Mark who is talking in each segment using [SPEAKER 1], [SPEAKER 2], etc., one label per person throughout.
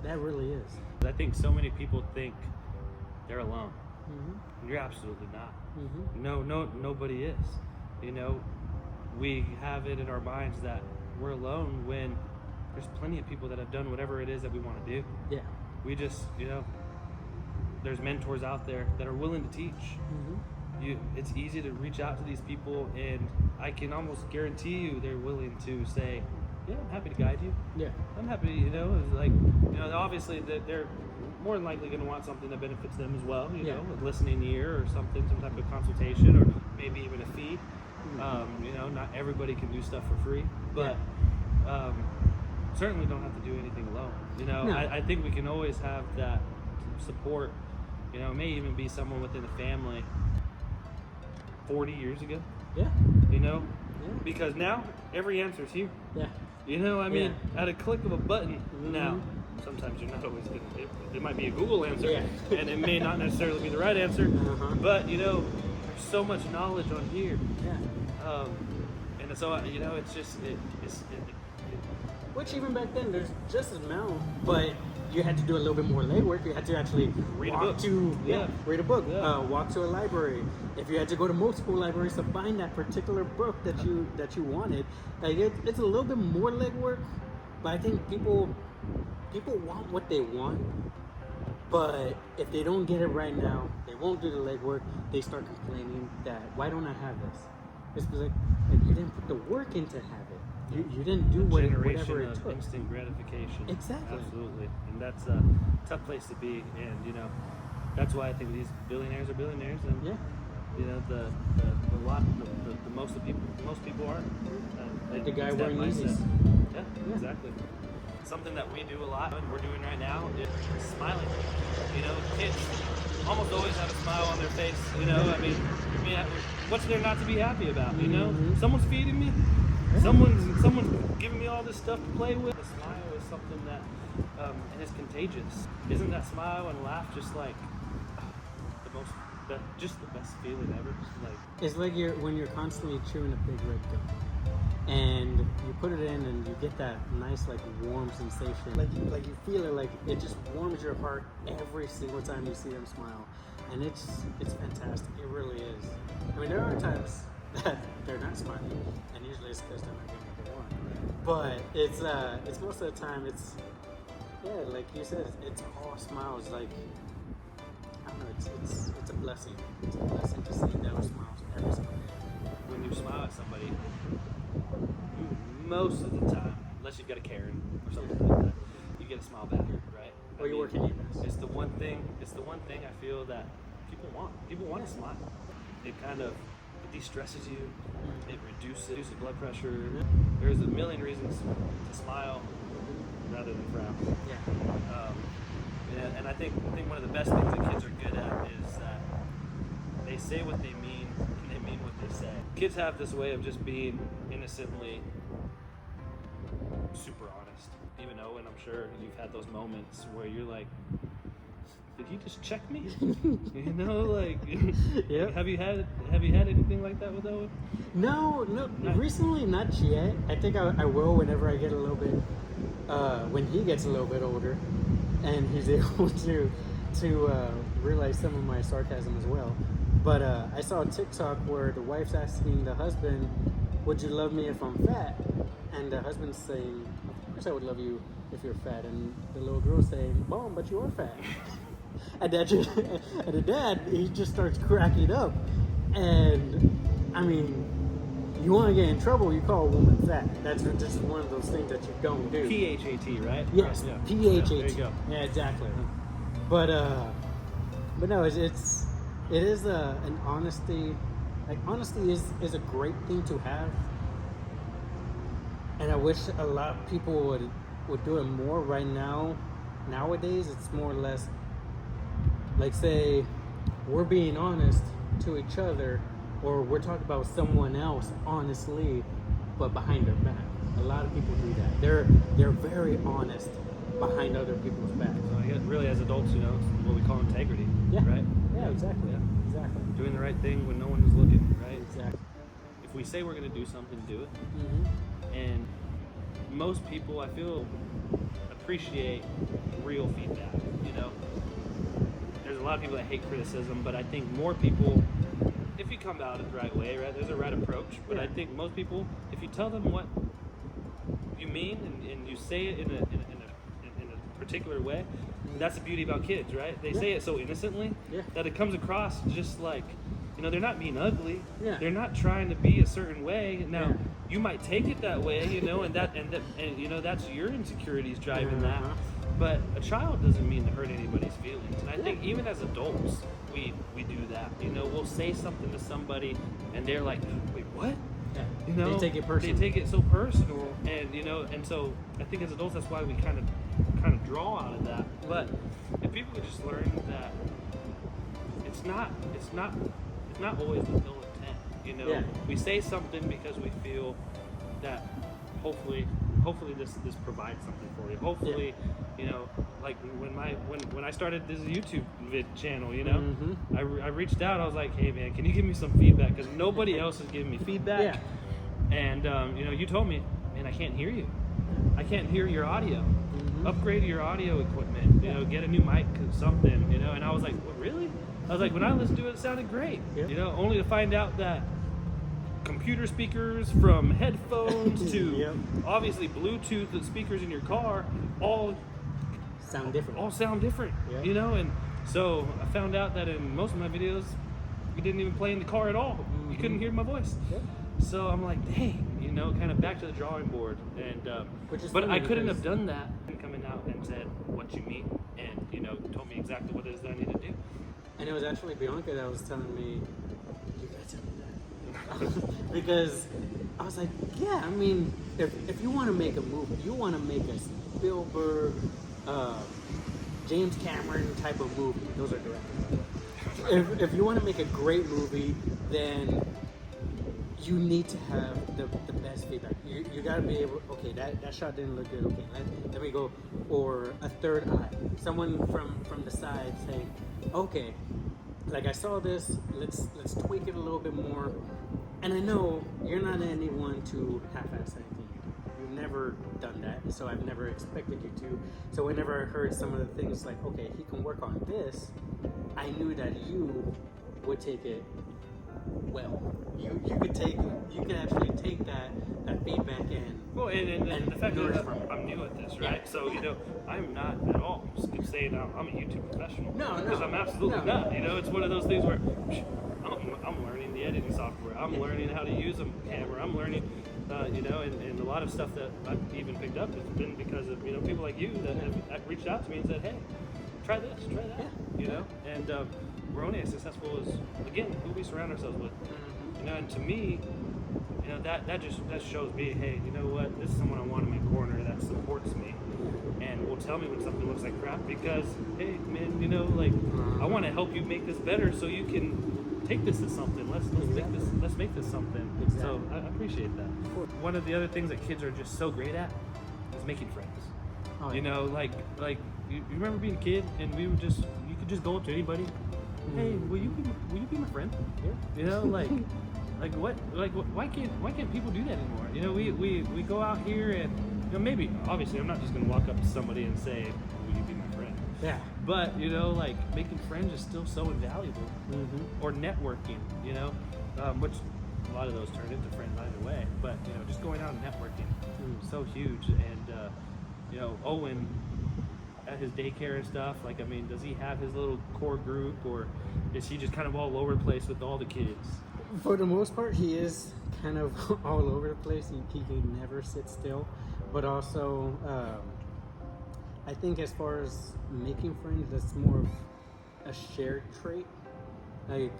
[SPEAKER 1] That really is.
[SPEAKER 2] I think so many people think they're alone.
[SPEAKER 1] Mm-hmm.
[SPEAKER 2] You're absolutely not.
[SPEAKER 1] Mm-hmm.
[SPEAKER 2] Nobody is. You know, we have it in our minds that we're alone when there's plenty of people that have done whatever it is that we want to do.
[SPEAKER 1] Yeah.
[SPEAKER 2] We just, there's mentors out there that are willing to teach.
[SPEAKER 1] Mm-hmm.
[SPEAKER 2] It's easy to reach out to these people, and I can almost guarantee you they're willing to say, yeah, I'm happy to guide you.
[SPEAKER 1] Yeah.
[SPEAKER 2] I'm happy, obviously they're more than likely going to want something that benefits them as well, you know, a listening ear or something, some type of consultation, or maybe even a fee.
[SPEAKER 1] Mm-hmm.
[SPEAKER 2] Not everybody can do stuff for free, but certainly don't have to do anything alone.
[SPEAKER 1] No.
[SPEAKER 2] I think we can always have that support. It may even be someone within the family 40 years ago.
[SPEAKER 1] Yeah.
[SPEAKER 2] Yeah. Because now every answer is here.
[SPEAKER 1] Yeah.
[SPEAKER 2] At a click of a button now. Sometimes you're not always going to, it might be a Google answer, and it may not necessarily be the right answer, but there's so much knowledge on here.
[SPEAKER 1] Yeah.
[SPEAKER 2] And so, it's just,
[SPEAKER 1] Which even back then, there's just as amount, but you had to do a little bit more legwork. You had to actually
[SPEAKER 2] Read a
[SPEAKER 1] walk
[SPEAKER 2] book.
[SPEAKER 1] to read a book,
[SPEAKER 2] Yeah.
[SPEAKER 1] walk to a library. If you had to go to multiple libraries to find that particular book that you wanted, it's a little bit more legwork. But I think people want what they want. But if they don't get it right now, they won't do the legwork. They start complaining that, why don't I have this? It's like you didn't put the work in to have it. You didn't do whatever it took.
[SPEAKER 2] Instant gratification.
[SPEAKER 1] Exactly.
[SPEAKER 2] Absolutely. And that's a tough place to be. And that's why I think these billionaires are billionaires. And the most people aren't.
[SPEAKER 1] Like the guy
[SPEAKER 2] it's that
[SPEAKER 1] wearing
[SPEAKER 2] mindset.
[SPEAKER 1] Yeezys.
[SPEAKER 2] Yeah, exactly. Something that we do a lot, and we're doing right now, is smiling. Kids almost always have a smile on their face. What's there not to be happy about? Someone's feeding me. Someone's giving me all this stuff to play with. The smile is something that is contagious. Isn't that smile and laugh just like the best feeling ever?
[SPEAKER 1] It's like when you're constantly chewing a big red gum, and you put it in, and you get that nice warm sensation. Like you feel it, like it just warms your heart every single time you see them smile, and it's fantastic. It really is. There are times that they're not smiling, and usually it's because they're not getting what they want. But it's most of the time like you said, it's all smiles. I don't know, it's a blessing. It's a blessing to see those smiles every single day.
[SPEAKER 2] When you smile at somebody, most of the time, unless you've got a Karen or something like that, you get a smile back, right?
[SPEAKER 1] Or you're working EMS.
[SPEAKER 2] It's the one thing I feel that people want. People want to smile. It kind of de-stresses you. It reduces blood pressure. There's a million reasons to smile rather than frown. And I think one of the best things that kids are good at is that they say what they mean and they mean what they say. Kids have this way of just being innocently super honest. Even though, and I'm sure you've had those moments where you're like, did you just check me?
[SPEAKER 1] Yep.
[SPEAKER 2] Have you had anything like that with Owen?
[SPEAKER 1] No, recently not yet. I think I will whenever I get a little bit, when he gets a little bit older, and he's able to realize some of my sarcasm as well. But I saw a TikTok where the wife's asking the husband, "Would you love me if I'm fat?" And the husband's saying, "Of course I would love you if you're fat." And the little girl's saying, "Mom, but you're fat." And the dad, he just starts cracking up. And you want to get in trouble, you call a woman fat. That's just one of those things that you don't do.
[SPEAKER 2] PHAT, right?
[SPEAKER 1] Yes,
[SPEAKER 2] yeah.
[SPEAKER 1] PHAT.
[SPEAKER 2] There you go.
[SPEAKER 1] Yeah, exactly. But no, it is an honesty. Honesty is a great thing to have, and I wish a lot of people would do it more right now. Nowadays, it's more or less say we're being honest to each other, or we're talking about someone else honestly, but behind their back. A lot of people do that. They're very honest behind other people's backs.
[SPEAKER 2] So I guess really as adults, it's what we call integrity.
[SPEAKER 1] Yeah.
[SPEAKER 2] Right?
[SPEAKER 1] Yeah, exactly.
[SPEAKER 2] Yeah.
[SPEAKER 1] Exactly.
[SPEAKER 2] Doing the right thing when no one is looking, right?
[SPEAKER 1] Exactly.
[SPEAKER 2] If we say we're going to do something, do it.
[SPEAKER 1] Mm-hmm.
[SPEAKER 2] And most people, I feel, appreciate real feedback. You know, there's a lot of people that hate criticism, but I think more people, if you come out the right way, right, there's a right approach. But I think most people, if you tell them what you mean and you say it in a particular way, that's the beauty about kids, right? They say it so innocently that it comes across just like, you know, they're not being ugly. They're not trying to be a certain way. Now, you might take it that way, you know, and you know, that's your insecurities driving that. But a child doesn't mean to hurt anybody's feelings. And I think even as adults, we do that. You know, we'll say something to somebody and they're like, wait, what? You know,
[SPEAKER 1] they take it personal.
[SPEAKER 2] They take it so personal, and you know, and so I think as adults, that's why we kind of draw out of that. But if people could just learn that it's not always with ill intent. You know, we say something because we feel that hopefully this provides something for you. Hopefully, you know, like when I started this YouTube channel, you know, I reached out. I was like, hey man, can you give me some feedback? Because nobody else is giving me feedback. And you know, you told me, man, I can't hear you. I can't hear your audio. Upgrade your audio equipment. You know, get a new mic, something. You know, and I was like, what, really? I was like, when I listened to it, it sounded great. You know, only to find out that computer speakers from headphones to obviously Bluetooth speakers in your car all sound different. You know, and so I found out that in most of my videos, you didn't even play in the car at all. You couldn't hear my voice. So I'm like, dang, you know, kind of back to the drawing board. And but I couldn't have done that and coming out and said what you mean, and you know, told me exactly what it is that I need to do.
[SPEAKER 1] And it was actually Bianca that was telling me, you gotta tell me that. Because I was like, yeah, I mean, if you want to make a movie, you want to make a Spielberg, James Cameron type of movie, those are directors. If you want to make a great movie, then you need to have the best feedback. You got to be able, okay, that shot didn't look good, okay, let me go, or a third eye. Someone from the side saying, okay, like I saw this, let's tweak it a little bit more. And I know you're not anyone to half-ass anything you do. You've never done that, so I've never expected you to. So whenever I heard some of the things like, okay, he can work on this, I knew that you would take it well. You could actually take that feedback and
[SPEAKER 2] the fact that I'm new at this, right? So you know, I'm not at all saying I'm a YouTube professional. No, because I'm absolutely not. You know, it's one of those things where I'm learning the editing software. I'm learning how to use a camera. I'm learning, you know, and a lot of stuff that I've even picked up has been because of, you know, people like you that have reached out to me and said, hey, try this, try that, you know, and we're only as successful as, again, who we surround ourselves with, you know, and to me, you know, that shows me, hey, you know what, this is someone I want in my corner that supports me and will tell me when something looks like crap because, hey, man, you know, like, I want to help you make this better so you can take this to something. Let's make this something. So I appreciate that. One of the other things that kids are just so great at is making friends. You know, like you remember being a kid and you could just go up to anybody. Hey, will you be my friend? You know, why can't people do that anymore? You know, we go out here and, you know, maybe obviously I'm not just gonna walk up to somebody and say, will you be my friend? But you know, like, making friends is still so invaluable. Or networking, you know, which a lot of those turn into friends either way. But you know, just going out and networking, so huge. And you know, Owen at his daycare and stuff, like, I mean, does he have his little core group, or is he just kind of all over the place with all the kids?
[SPEAKER 1] For the most part, he is kind of all over the place. He can never sit still. But also, I think as far as making friends, that's more of a shared trait. Like,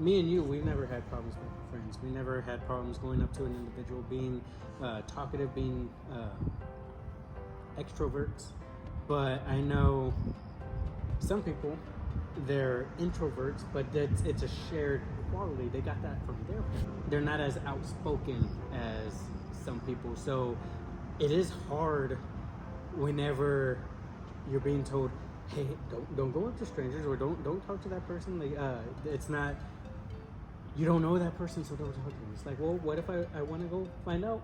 [SPEAKER 1] me and you, we've never had problems making friends. We never had problems going up to an individual, being talkative, being extroverts. But I know some people, they're introverts, but it's a shared quality. They got that from their parents. They're not as outspoken as some people. So it is hard whenever you're being told, hey, don't go up to strangers, or don't talk to that person. Like, it's not, you don't know that person, so don't talk to them. It's like, well, what if I want to go find out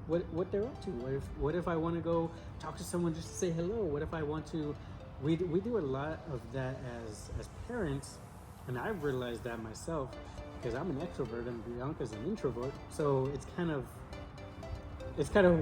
[SPEAKER 1] what they're up to. What if I want to go talk to someone just to say hello? What if I want to? We do a lot of that as parents, and I've realized that myself because I'm an extrovert and Bianca's an introvert. So it's kind of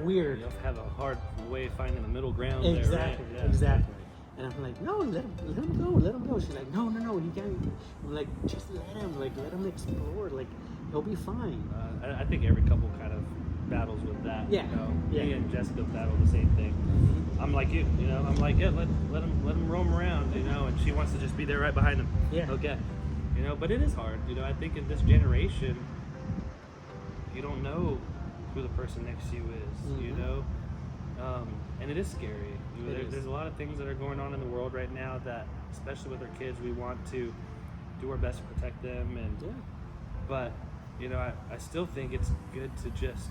[SPEAKER 1] weird.
[SPEAKER 2] You have a hard way finding the middle ground.
[SPEAKER 1] Exactly,
[SPEAKER 2] there, right?
[SPEAKER 1] exactly. And I'm like, no, let him go. She's like, no, you can't. I'm like, just let him explore. Like, he'll be fine.
[SPEAKER 2] I think every couple kind of battles with that.
[SPEAKER 1] Yeah.
[SPEAKER 2] You know?
[SPEAKER 1] Yeah.
[SPEAKER 2] Me and Jessica battle the same thing.
[SPEAKER 1] Mm-hmm.
[SPEAKER 2] I'm like you, you know. I'm like, yeah, let him roam around, you know. And she wants to just be there right behind him.
[SPEAKER 1] Yeah.
[SPEAKER 2] Okay. You know, but it is hard. You know, I think in this generation, you don't know who the person next to you is.
[SPEAKER 1] Mm-hmm.
[SPEAKER 2] You know. And it is scary. You know, there's a lot of things that are going on in the world right now that, especially with our kids, we want to do our best to protect them. And but you know, I still think it's good to just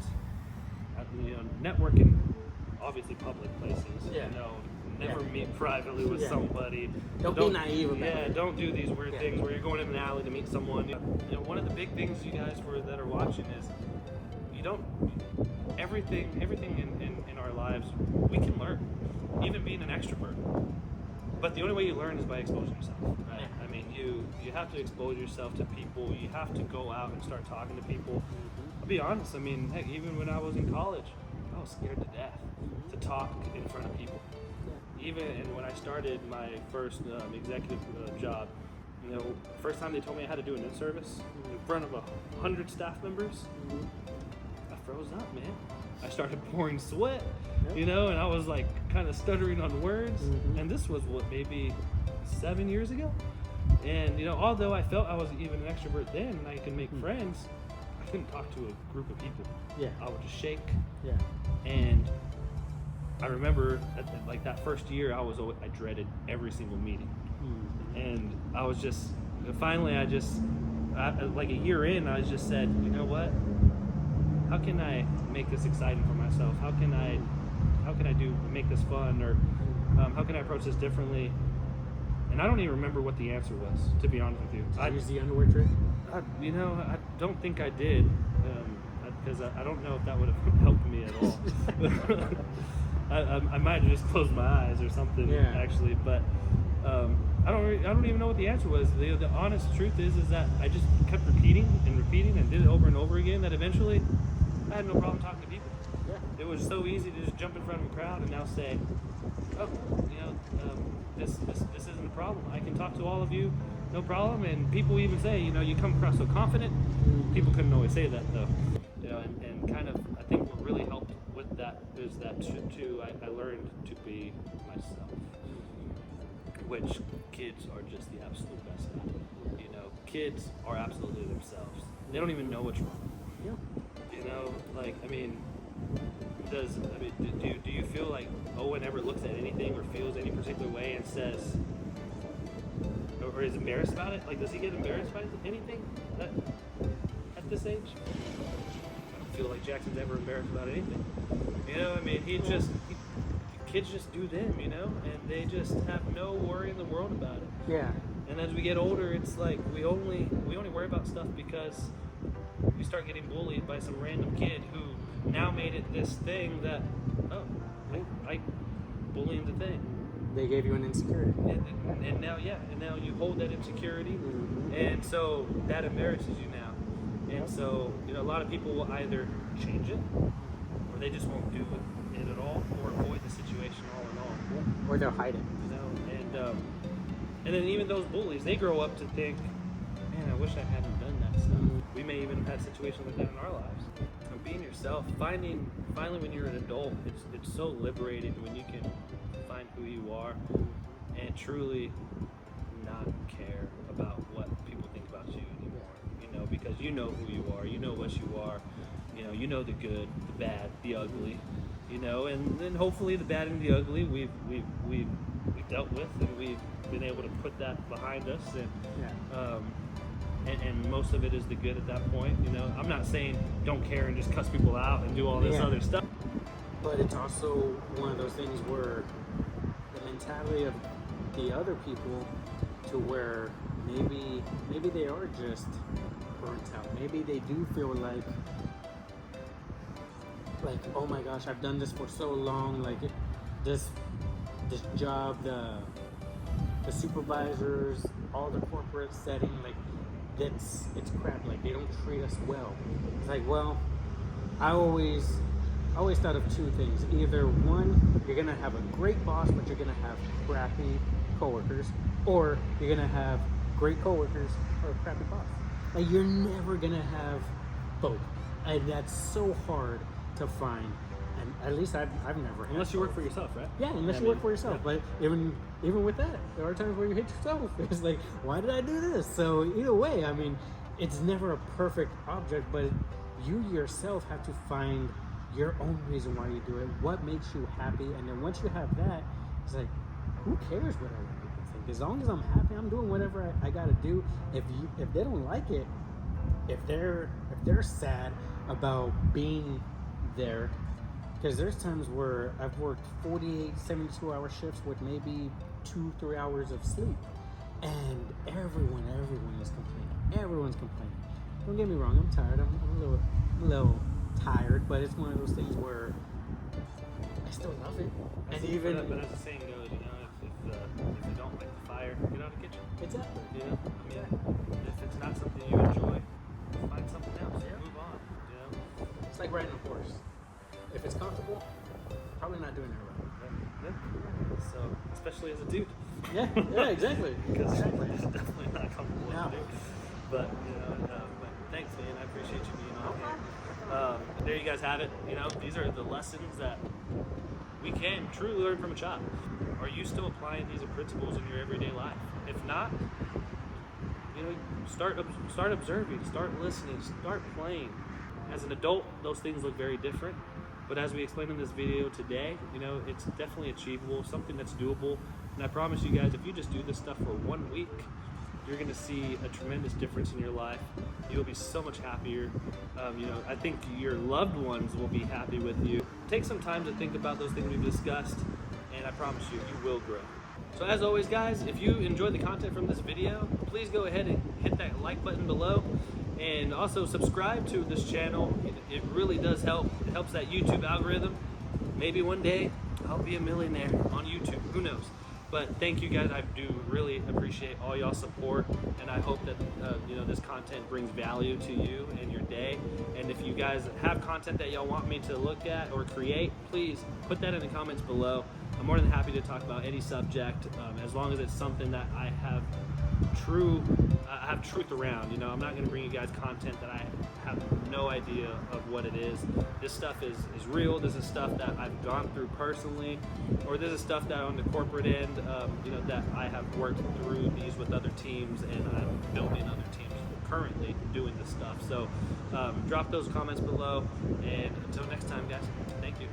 [SPEAKER 2] network in obviously public places.
[SPEAKER 1] Yeah.
[SPEAKER 2] You know, never meet privately with somebody.
[SPEAKER 1] Don't be naive about it.
[SPEAKER 2] Yeah, don't do these weird things where you're going in an alley to meet someone. You know, one of the big things you guys that are watching is you don't everything in our lives we can learn, even being an extrovert. But the only way you learn is by exposing yourself, right? I mean, you have to expose yourself to people. You have to go out and start talking to people. I'll be honest. I mean, heck, even when I was in college, I was scared to death to talk in front of people. Even when I started my first executive job, you know, first time they told me I had to do an in-service in front of 100 staff members, I froze up, man. I started pouring sweat, you know, and I was like kind of stuttering on words. And this was maybe 7 years ago. And you know, although I felt I was even an extrovert then and I could make friends, I couldn't talk to a group of people. Yeah, I would just shake. Yeah, and I remember like that first year, I dreaded every single meeting, and I was just finally like a year in, I just said, you know what? How can I make this exciting for myself? How can I make this fun, or how can I approach this differently? And I don't even remember what the answer was, to be honest with you.
[SPEAKER 1] Did you use the underwear trick?
[SPEAKER 2] You know, I don't think I did, because I don't know if that would have helped me at all. I might have just closed my eyes or something, actually, but I don't even know what the answer was. The honest truth is that I just kept repeating and did it over and over again, that eventually I had no problem talking to people. Yeah. It was so easy to just jump in front of a crowd and now say, oh, you know, this isn't a problem. I can talk to all of you, no problem. And people even say, you know, you come across so confident. People couldn't always say that though. You know, and kind of, I think what really helped with that is that too, I learned to be myself, which kids are just the absolute best at. You know, kids are absolutely themselves. They don't even know what's wrong. Yeah. You know, like, I mean, do you feel like Owen ever looks at anything or feels any particular way and says, or is embarrassed about it? Like, does he get embarrassed by anything at this age? I don't feel like Jackson's ever embarrassed about anything. You know, I mean, kids just do them, you know, and they just have no worry in the world about it. Yeah. And as we get older, it's like we only worry about stuff because we start getting bullied by some random kid who now made it this thing that, I bullying the thing.
[SPEAKER 1] They gave you an insecurity.
[SPEAKER 2] And now you hold that insecurity, and so that embarrasses you now. And so, you know, a lot of people will either change it, or they just won't do it at all, or avoid the situation all in all.
[SPEAKER 1] Or they'll hide it.
[SPEAKER 2] You know, and then even those bullies, they grow up to think, man, I wish I hadn't done that stuff. We may even have had situations like that in our lives. And being yourself, finally when you're an adult, it's so liberating when you can find who you are and truly not care about what people think about you anymore. You know, because you know who you are, you know what you are, you know the good, the bad, the ugly, you know, and then hopefully the bad and the ugly we've dealt with, and we've been able to put that behind us, and most of it is the good at that point. You know, I'm not saying don't care and just cuss people out and do all this other stuff,
[SPEAKER 1] but it's also one of those things where the mentality of the other people, to where maybe they are just burnt out. Maybe they do feel like like, oh my gosh, I've done this for so long. Like this job, the supervisors, all the corporate setting, like it's crap. Like they don't treat us well. It's like, well, I always thought of two things. Either one, you're gonna have a great boss, but you're gonna have crappy coworkers, or you're gonna have great coworkers or a crappy boss. Like you're never gonna have both, and that's so hard to find. And at least I've never had.
[SPEAKER 2] Unless you work for yourself, right?
[SPEAKER 1] Yeah, unless you work for yourself.
[SPEAKER 2] Yeah.
[SPEAKER 1] But even with that, there are times where you hit yourself. It's like, why did I do this? So either way, I mean, it's never a perfect object, but you yourself have to find your own reason why you do it, what makes you happy, and then once you have that, it's like, who cares what other people think? As long as I'm happy, I'm doing whatever I gotta do. If they don't like it, if they're sad about being there, because there's times where I've worked 48, 72-hour shifts with maybe 2-3 hours of sleep, and everyone is complaining. Everyone's complaining. Don't get me wrong, I'm tired. I'm a little tired, but it's one of those things where I still love it. And even,
[SPEAKER 2] but as the saying goes, you know, if you don't like the fire, get out of the kitchen.
[SPEAKER 1] exactly.
[SPEAKER 2] You know, I mean, if it's not something you enjoy, find something else.
[SPEAKER 1] Yeah.
[SPEAKER 2] Move on. You know.
[SPEAKER 1] It's like riding a horse. If it's comfortable, probably not doing it right.
[SPEAKER 2] Yeah. So, especially as a dude.
[SPEAKER 1] Yeah, exactly.
[SPEAKER 2] Because
[SPEAKER 1] Exactly.
[SPEAKER 2] it's definitely not comfortable
[SPEAKER 1] No.
[SPEAKER 2] to do. But, you know, but thanks, man. I appreciate you being on here. There you guys have it. You know, these are the lessons that we can truly learn from a child. Are you still applying these principles in your everyday life? If not, you know, start observing, start listening, start playing. As an adult, those things look very different. But as we explained in this video today, you know, it's definitely achievable, something that's doable. And I promise you guys, if you just do this stuff for 1 week, you're going to see a tremendous difference in your life. You'll be so much happier. You know, I think your loved ones will be happy with you. Take some time to think about those things we've discussed, and I promise you, you will grow. So as always, guys, if you enjoyed the content from this video, please go ahead and hit that like button below. And also subscribe to this channel. It really does help. It helps that YouTube algorithm. Maybe one day I'll be a millionaire on YouTube. Who knows? But thank you guys. I do really appreciate all y'all support, and I hope that you know, this content brings value to you in your day. And if you guys have content that y'all want me to look at or create, please put that in the comments below. I'm more than happy to talk about any subject, as long as it's something that I have truth around. You know, I'm not going to bring you guys content that I have no idea of what it is. This stuff is real. This is stuff that I've gone through personally, or this is stuff that on the corporate end, you know, that I have worked through these with other teams, and I'm building other teams currently doing this stuff. So drop those comments below, and until next time, guys, thank you.